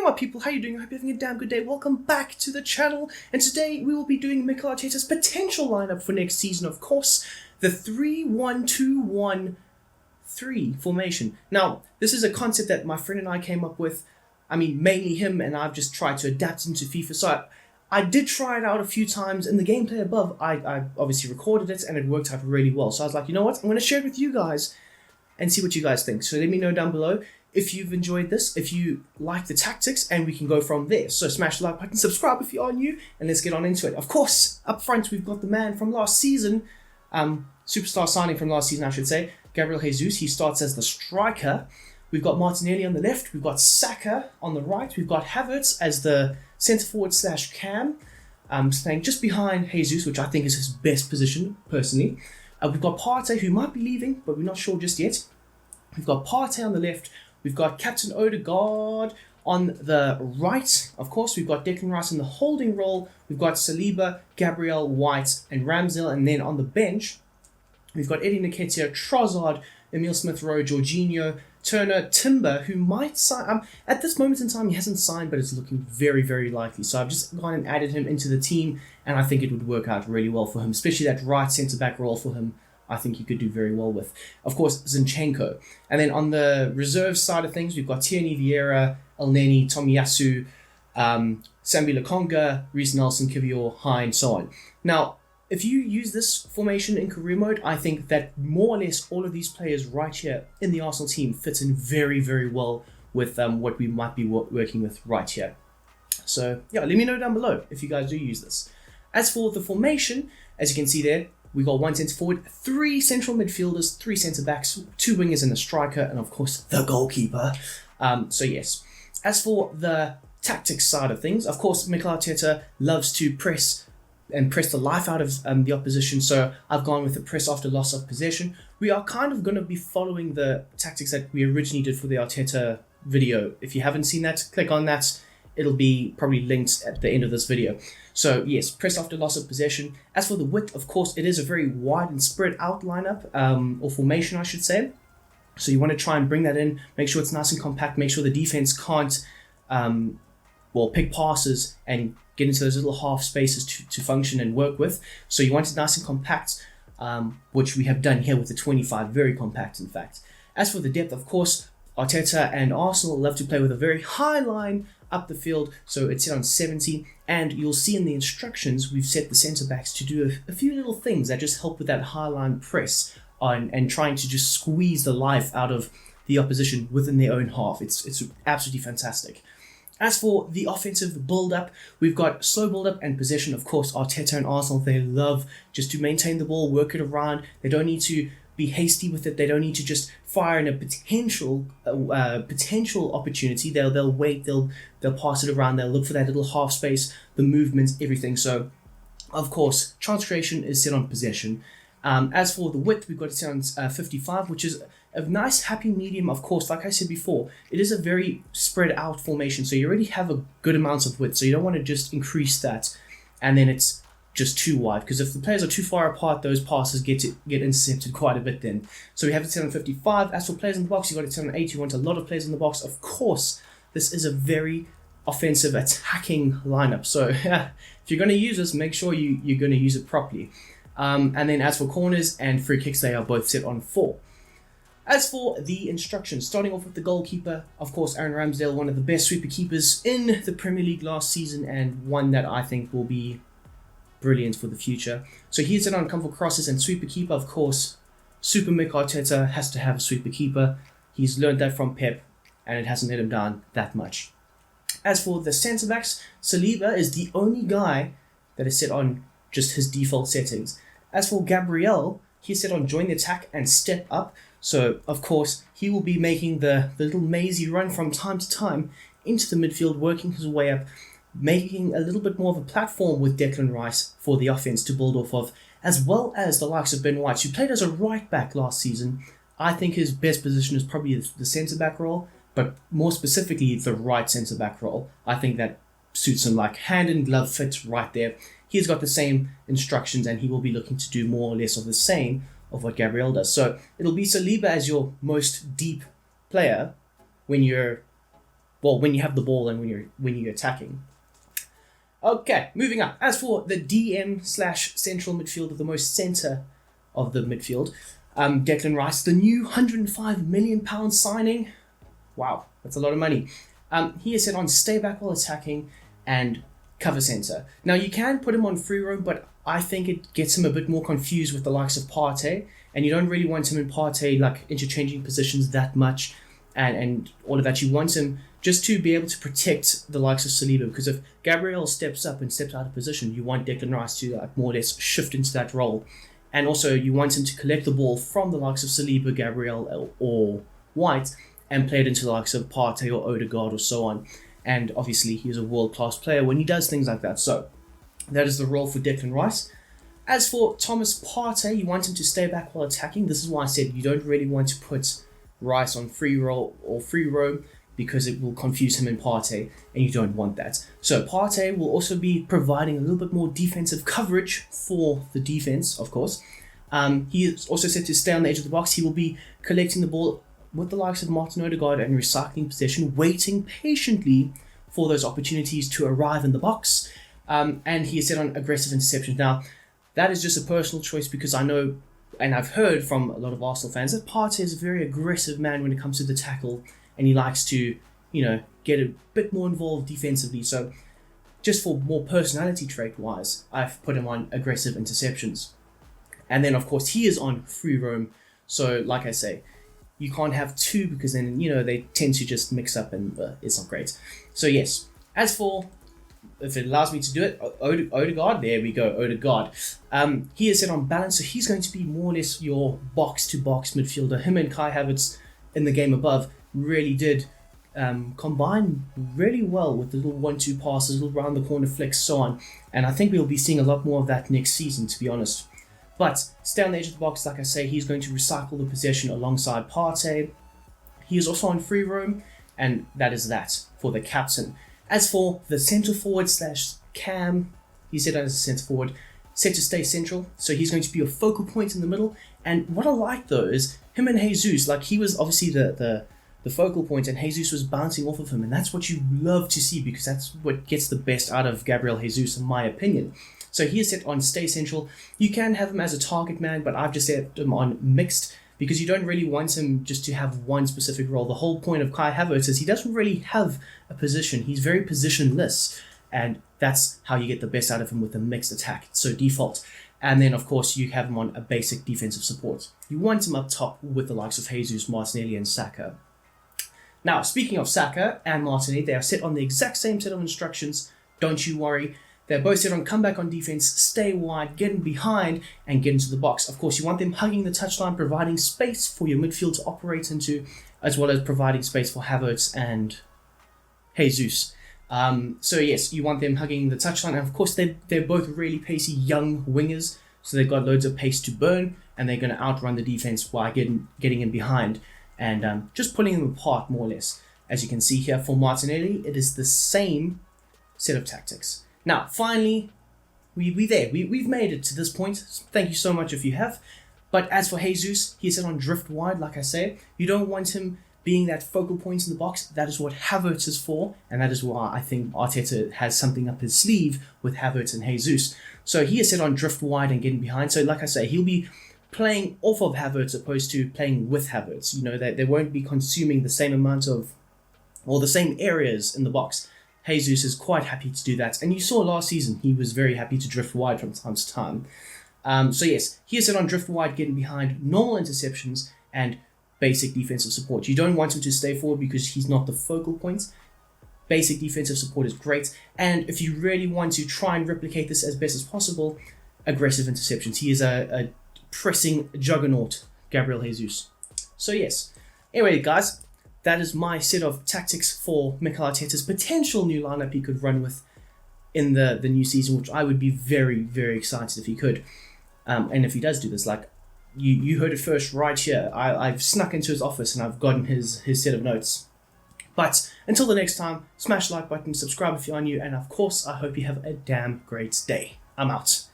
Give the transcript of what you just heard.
my people, how you doing? I hope you're having a damn good day. Welcome back to the channel. And today we will be doing Mikel Arteta's potential lineup for next season, of course. The 3-1-2-1-3 formation. Now, this is a concept that my friend and I came up with. I mean, mainly him, and I've just tried to adapt into FIFA. So I did try it out a few times. In the gameplay above, I obviously recorded it, and it worked out really well. So I was like, you know what? I'm going to share it with you guys and see what you guys think. So let me know down below if you've enjoyed this, if you like the tactics, and we can go from there. So smash the like button, subscribe if you are new, and let's get on into it. Of course, up front, we've got the man from last season, superstar signing from last season, I should say, Gabriel Jesus. He starts as the striker. We've got Martinelli on the left, we've got Saka on the right, we've got Havertz as the centre forward / cam, playing just behind Jesus, which I think is his best position, personally. We've got Partey, who might be leaving, but we're not sure just yet. We've got Partey on the left. We've got Captain Odegaard on the right. Of course, we've got Declan Rice in the holding role. We've got Saliba, Gabriel, White, and Ramsdale. And then on the bench, we've got Eddie Nketiah, Trossard, Emile Smith-Rowe, Jorginho, Turner, Timber, who might sign. At this moment in time, he hasn't signed, but it's looking very, very likely. So I've just gone and added him into the team, and I think it would work out really well for him, especially that right centre-back role for him. I think he could do very well with. Of course, Zinchenko. And then on the reserve side of things, we've got Tierney, Vieira, Elneny, Tomiyasu, Sambi Lokonga, Reece Nelson, Kivior, High, and so on. Now, if you use this formation in career mode, I think that more or less all of these players right here in the Arsenal team fits in very, very well with what we might be working with right here. So, yeah, let me know down below if you guys do use this. As for the formation, as you can see there, we got one centre forward, 3 central midfielders, 3 centre backs, 2 wingers and a striker, and of course the goalkeeper. So yes. As for the tactics side of things, of course Mikel Arteta loves to press the life out of the opposition. So I've gone with the press after loss of possession. We are kind of going to be following the tactics that we originally did for the Arteta video. If you haven't seen that, click on that. It'll be probably linked at the end of this video. So yes, press after loss of possession. As for the width, of course, it is a very wide and spread out lineup, or formation, I should say. So you want to try and bring that in, make sure it's nice and compact, make sure the defense can't, pick passes and get into those little half spaces to function and work with. So you want it nice and compact, which we have done here with the 25, very compact in fact. As for the depth, of course, Arteta and Arsenal love to play with a very high line up the field, so it's set on 70, and you'll see in the instructions we've set the centre-backs to do a few little things that just help with that high line press and trying to just squeeze the life out of the opposition within their own half. It's absolutely fantastic. As for the offensive build-up, we've got slow build-up and possession. Of course, Arteta and Arsenal, they love just to maintain the ball, work it around. They don't need to be hasty with it. They don't need to just fire in a potential opportunity. They'll wait. They'll pass it around. They'll look for that little half space, the movements, everything. So, of course, chance creation is set on possession. As for the width, we've got it set on 55, which is a nice happy medium. Of course, like I said before, it is a very spread out formation. So you already have a good amount of width. So you don't want to just increase that, and then it's just too wide, because if the players are too far apart, those passes get intercepted quite a bit then. So we have it set on 55. As for players in the box, you've got it set on 80. You want a lot of players in the box. Of course, this is a very offensive attacking lineup. So if you're going to use this, make sure you're going to use it properly. And then as for corners and free kicks, they are both set on 4. As for the instructions, starting off with the goalkeeper, of course, Aaron Ramsdale, one of the best sweeper keepers in the Premier League last season, and one that I think will be brilliant for the future. So he's it on comfort crosses and sweeper keeper. Of course, Super Mikel Arteta has to have a sweeper keeper. He's learned that from Pep, and it hasn't let him down that much. As for the centre backs, Saliba is the only guy that is set on just his default settings. As for Gabriel, he's set on join the attack and step up. So of course he will be making the little mazy run from time to time into the midfield, working his way up, making a little bit more of a platform with Declan Rice for the offense to build off of, as well as the likes of Ben White, who played as a right back last season. I think his best position is probably the centre back role, but more specifically the right centre back role. I think that suits him like hand in glove fit right there. He's got the same instructions, and he will be looking to do more or less of the same of what Gabriel does. So it'll be Saliba as your most deep player when you're Well, when you have the ball and when you're attacking. Okay, moving up. As for the DM/central midfielder, the most centre of the midfield, Declan Rice, the new £105 million signing. Wow, that's a lot of money. He is set on stay back while attacking and cover centre. Now, you can put him on free roam, but I think it gets him a bit more confused with the likes of Partey, and you don't really want him in Partey, like, interchanging positions that much and all of that. You want him just to be able to protect the likes of Saliba, because if Gabriel steps up and steps out of position, you want Declan Rice to, like, more or less shift into that role. And also, you want him to collect the ball from the likes of Saliba, Gabriel, or White, and play it into the likes of Partey or Odegaard or so on. And obviously, he's a world-class player when he does things like that. So, that is the role for Declan Rice. As for Thomas Partey, you want him to stay back while attacking. This is why I said you don't really want to put Rice on free roll or free roam, because it will confuse him in Partey, and you don't want that. So Partey will also be providing a little bit more defensive coverage for the defense, of course. He is also set to stay on the edge of the box. He will be collecting the ball with the likes of Martin Odegaard and recycling possession, waiting patiently for those opportunities to arrive in the box. And he is set on aggressive interceptions. Now, that is just a personal choice, because I know, and I've heard from a lot of Arsenal fans, that Partey is a very aggressive man when it comes to the tackle, and he likes to, get a bit more involved defensively. So just for more personality trait-wise, I've put him on aggressive interceptions. And then, of course, he is on free roam. So, like I say, you can't have two, because then, they tend to just mix up, and it's not great. So, yes. As for, if it allows me to do it, Odegaard, there we go, Odegaard. He is set on balance, so he's going to be more or less your box-to-box midfielder. Him and Kai Havertz in the game above really did combine really well with the little 1-2 passes, little round the corner flicks, so on. And I think we'll be seeing a lot more of that next season, to be honest. But stay on the edge of the box, like I say, he's going to recycle the possession alongside Partey. He is also on free roam, and that is that for the captain. As for the centre forward / cam, he's set as a centre forward, set to stay central, so he's going to be a focal point in the middle. And what I like though is him and Jesus, like, he was obviously the focal point, and Jesus was bouncing off of him, and that's what you love to see, because that's what gets the best out of Gabriel Jesus, in my opinion. So he is set on stay central. You can have him as a target man, but I've just set him on mixed, because you don't really want him just to have one specific role. The whole point of Kai Havertz is he doesn't really have a position. He's very positionless, and that's how you get the best out of him with a mixed attack. So default. And then, of course, you have him on a basic defensive support. You want him up top with the likes of Jesus, Martinelli, and Saka. Now, speaking of Saka and Martinelli, they are set on the exact same set of instructions. Don't you worry. They're both set on come back on defense, stay wide, get in behind, and get into the box. Of course, you want them hugging the touchline, providing space for your midfield to operate into, as well as providing space for Havertz and Jesus. So yes, you want them hugging the touchline, and of course they're both really pacey young wingers, so they've got loads of pace to burn, and they're going to outrun the defense by getting in behind and just pulling them apart more or less. As you can see here for Martinelli, it is the same set of tactics. Now, finally, we've made it to this point. Thank you so much if you have. But as for Jesus, he's set on drift wide, like I say. You don't want him being that focal point in the box. That is what Havertz is for, and that is why I think Arteta has something up his sleeve with Havertz and Jesus. So he is set on drift wide and getting behind. So like I say, he'll be playing off of Havertz opposed to playing with Havertz. That they won't be consuming the same amount of, or the same areas in the box. Jesus is quite happy to do that. And you saw last season, he was very happy to drift wide from time to time. So yes, he is set on drift wide, getting behind, normal interceptions, and basic defensive support. You don't want him to stay forward because he's not the focal point. Basic defensive support is great. And if you really want to try and replicate this as best as possible, aggressive interceptions. He is a pressing juggernaut, Gabriel Jesus. So yes. Anyway, guys, that is my set of tactics for Mikel Arteta's potential new lineup he could run with in the new season, which I would be very, very excited if he could. And if he does do this, like you heard it first right here. I've snuck into his office and I've gotten his set of notes. But until the next time, smash the like button, subscribe if you're new, and of course, I hope you have a damn great day. I'm out.